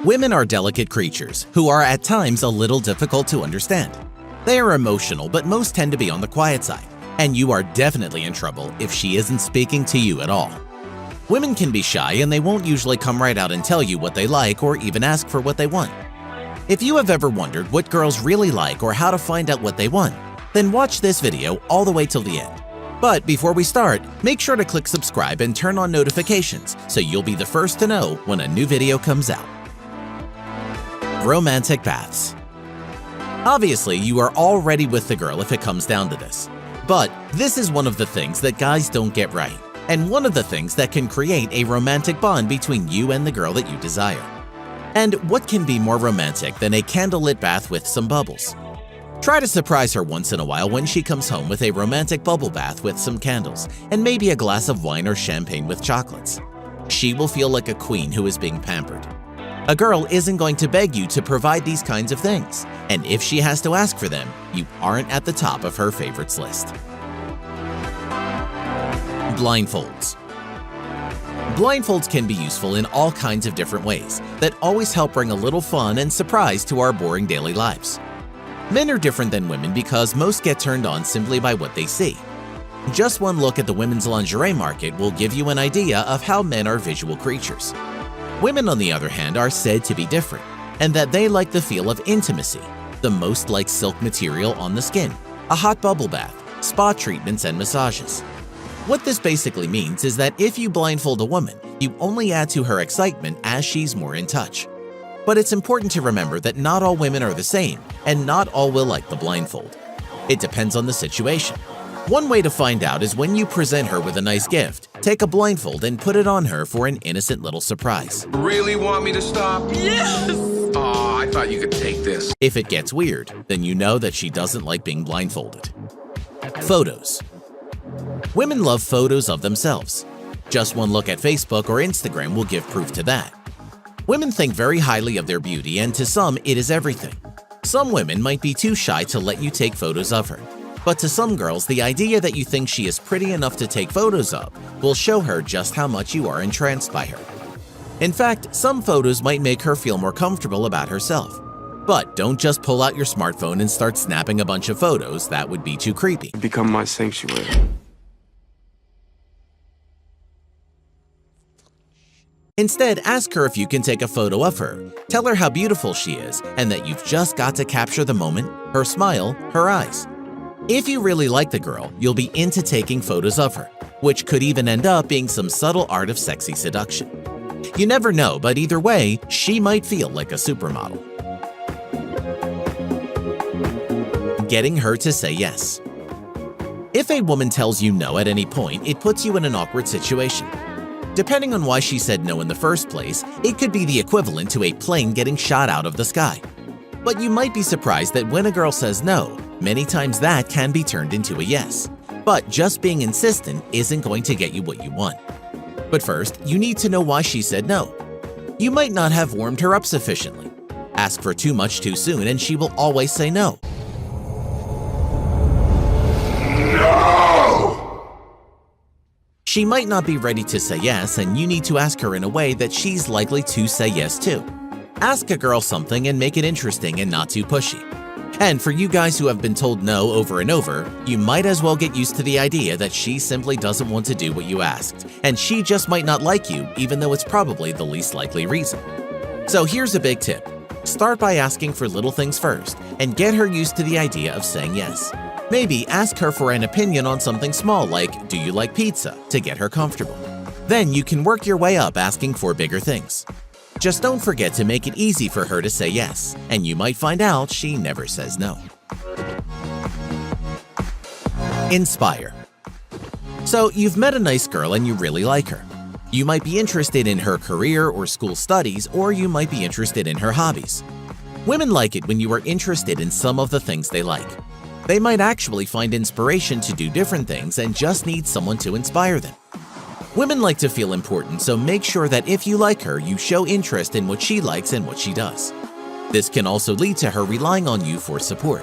Women are delicate creatures who are at times a little difficult to understand. They are emotional, but most tend to be on the quiet side, and you are definitely in trouble if she isn't speaking to you at all. Women can be shy and they won't usually come right out and tell you what they like or even ask for what they want. If you have ever wondered what girls really like or how to find out what they want, then watch this video all the way till the end. But before we start, make sure to click subscribe and turn on notifications so you'll be the first to know when a new video comes out. Romantic baths. Obviously, you are already with the girl if it comes down to this. But this is one of the things that guys don't get right, and one of the things that can create a romantic bond between you and the girl that you desire. And what can be more romantic than a candlelit bath with some bubbles? Try to surprise her once in a while when she comes home with a romantic bubble bath with some candles and maybe a glass of wine or champagne with chocolates. She will feel like a queen who is being pampered. A girl isn't going to beg you to provide these kinds of things, and if she has to ask for them, you aren't at the top of her favorites list. Blindfolds. Blindfolds can be useful in all kinds of different ways that always help bring a little fun and surprise to our boring daily lives. Men are different than women because most get turned on simply by what they see. Just one look at the women's lingerie market will give you an idea of how men are visual creatures. Women, on the other hand, are said to be different, and that they like the feel of intimacy, the most like silk material on the skin, a hot bubble bath, spa treatments, and massages. What this basically means is that if you blindfold a woman, you only add to her excitement as she's more in touch. But it's important to remember that not all women are the same, and not all will like the blindfold. It depends on the situation. One way to find out is when you present her with a nice gift, take a blindfold and put it on her for an innocent little surprise. Really want me to stop? Yes! Aw, I thought you could take this. If it gets weird, then you know that she doesn't like being blindfolded. Photos. Women love photos of themselves. Just one look at Facebook or Instagram will give proof to that. Women think very highly of their beauty, and to some, it is everything. Some women might be too shy to let you take photos of her. But to some girls, the idea that you think she is pretty enough to take photos of will show her just how much you are entranced by her. In fact, some photos might make her feel more comfortable about herself. But don't just pull out your smartphone and start snapping a bunch of photos. That would be too creepy. Become my sanctuary. Instead, ask her if you can take a photo of her. Tell her how beautiful she is and that you've just got to capture the moment, her smile, her eyes. If you really like the girl, you'll be into taking photos of her, which could even end up being some subtle art of sexy seduction. You never know, but either way, she might feel like a supermodel. Getting her to say yes. If a woman tells you no at any point, it puts you in an awkward situation. Depending on why she said no in the first place, it could be the equivalent to a plane getting shot out of the sky. But you might be surprised that when a girl says no, many times that can be turned into a yes. But just being insistent isn't going to get you what you want. But first, you need to know why she said no. You might not have warmed her up sufficiently. Ask for too much too soon and she will always say no. She might not be ready to say yes, and you need to ask her in a way that she's likely to say yes to. Ask a girl something and make it interesting and not too pushy. And for you guys who have been told no over and over, you might as well get used to the idea that she simply doesn't want to do what you asked, and she just might not like you, even though it's probably the least likely reason. So here's a big tip. Start by asking for little things first, and get her used to the idea of saying yes. Maybe ask her for an opinion on something small like, do you like pizza, to get her comfortable. Then you can work your way up asking for bigger things. Just don't forget to make it easy for her to say yes, and you might find out she never says no. Inspire. So you've met a nice girl and you really like her. You might be interested in her career or school studies, or you might be interested in her hobbies. Women like it when you are interested in some of the things they like. They might actually find inspiration to do different things and just need someone to inspire them. Women like to feel important, so make sure that if you like her, you show interest in what she likes and what she does. This can also lead to her relying on you for support.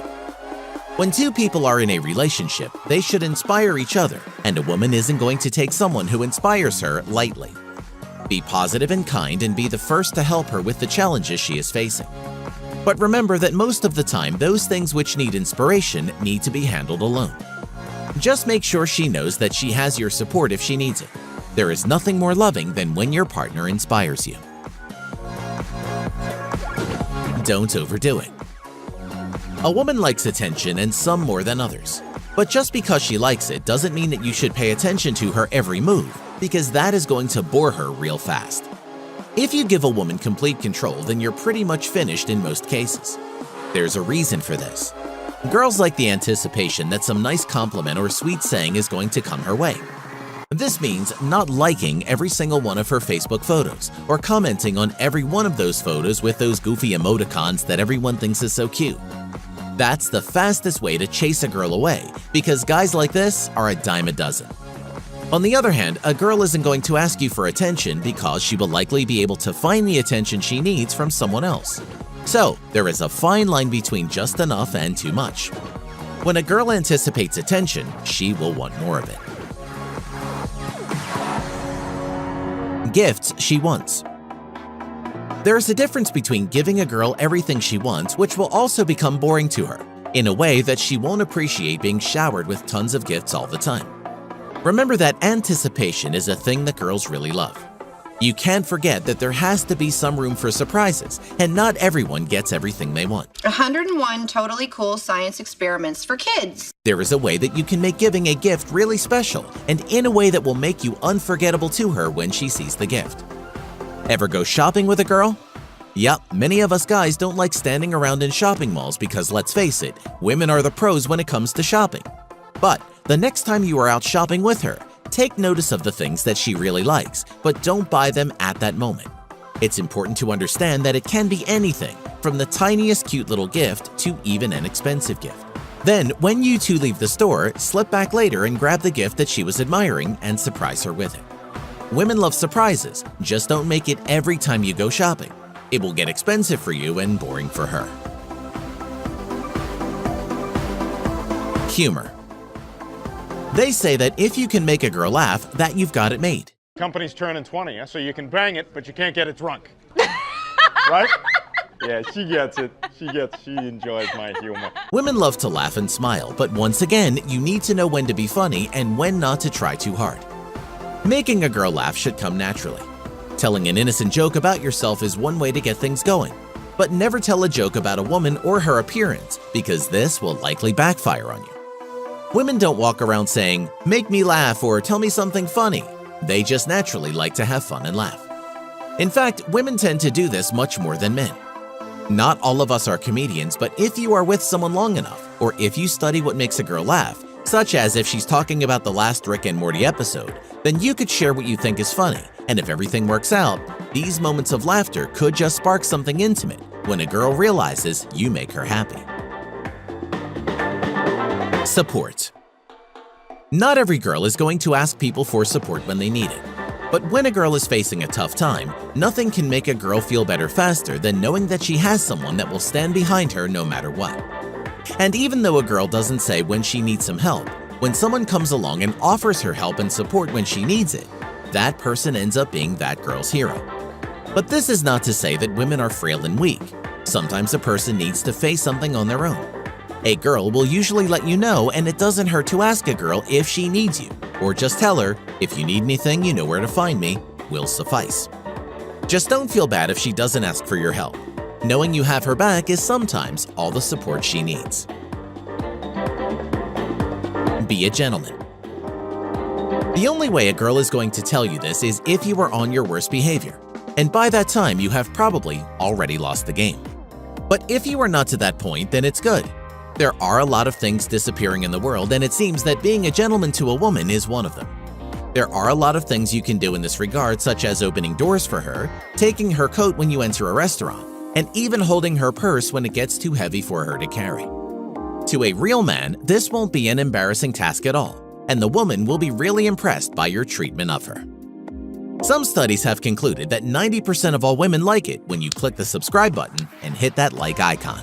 When two people are in a relationship, they should inspire each other, and a woman isn't going to take someone who inspires her lightly. Be positive and kind and be the first to help her with the challenges she is facing. But remember that most of the time, those things which need inspiration need to be handled alone. Just make sure she knows that she has your support if she needs it. There is nothing more loving than when your partner inspires you. Don't overdo it. A woman likes attention and some more than others. But just because she likes it doesn't mean that you should pay attention to her every move, because that is going to bore her real fast. If you give a woman complete control, then you're pretty much finished in most cases. There's a reason for this. Girls like the anticipation that some nice compliment or sweet saying is going to come her way. This means not liking every single one of her Facebook photos or commenting on every one of those photos with those goofy emoticons that everyone thinks is so cute. That's the fastest way to chase a girl away, because guys like this are a dime a dozen. On the other hand, a girl isn't going to ask you for attention because she will likely be able to find the attention she needs from someone else. So, there is a fine line between just enough and too much. When a girl anticipates attention, she will want more of it. Gifts she wants. There is a difference between giving a girl everything she wants, which will also become boring to her, in a way that she won't appreciate being showered with tons of gifts all the time. Remember that anticipation is a thing that girls really love. You can't forget that there has to be some room for surprises, and not everyone gets everything they want. 101 totally cool science experiments for kids. There is a way that you can make giving a gift really special, and in a way that will make you unforgettable to her when she sees the gift. Ever go shopping with a girl? Yup, many of us guys don't like standing around in shopping malls because, let's face it, women are the pros when it comes to shopping. But the next time you are out shopping with her, take notice of the things that she really likes, but don't buy them at that moment. It's important to understand that it can be anything, from the tiniest cute little gift to even an expensive gift. Then, when you two leave the store, slip back later and grab the gift that she was admiring and surprise her with it. Women love surprises, just don't make it every time you go shopping. It will get expensive for you and boring for her. Humor. They say that if you can make a girl laugh, that you've got it made. Company's turning 20, so you can bang it, but you can't get it drunk. Right? Yeah, she gets it. She enjoys my humor. Women love to laugh and smile, but once again, you need to know when to be funny and when not to try too hard. Making a girl laugh should come naturally. Telling an innocent joke about yourself is one way to get things going, but never tell a joke about a woman or her appearance, because this will likely backfire on you. Women don't walk around saying, "Make me laugh" or "Tell me something funny." They just naturally like to have fun and laugh. In fact, women tend to do this much more than men. Not all of us are comedians, but if you are with someone long enough, or if you study what makes a girl laugh, such as if she's talking about the last Rick and Morty episode, then you could share what you think is funny, and if everything works out, these moments of laughter could just spark something intimate when a girl realizes you make her happy. Support. Not every girl is going to ask people for support when they need it. But when a girl is facing a tough time, nothing can make a girl feel better faster than knowing that she has someone that will stand behind her no matter what. And even though a girl doesn't say when she needs some help, when someone comes along and offers her help and support when she needs it, that person ends up being that girl's hero. But this is not to say that women are frail and weak. Sometimes a person needs to face something on their own. A girl will usually let you know, and it doesn't hurt to ask a girl if she needs you, or just tell her, "If you need anything, you know where to find me," will suffice. Just don't feel bad if she doesn't ask for your help. Knowing you have her back is sometimes all the support she needs. Be a gentleman. The only way a girl is going to tell you this is if you are on your worst behavior, and by that time you have probably already lost the game. But if you are not to that point, then it's good. There are a lot of things disappearing in the world, and it seems that being a gentleman to a woman is one of them. There are a lot of things you can do in this regard, such as opening doors for her, taking her coat when you enter a restaurant, and even holding her purse when it gets too heavy for her to carry. To a real man, this won't be an embarrassing task at all, and the woman will be really impressed by your treatment of her. Some studies have concluded that 90% of all women like it when you click the subscribe button and hit that like icon.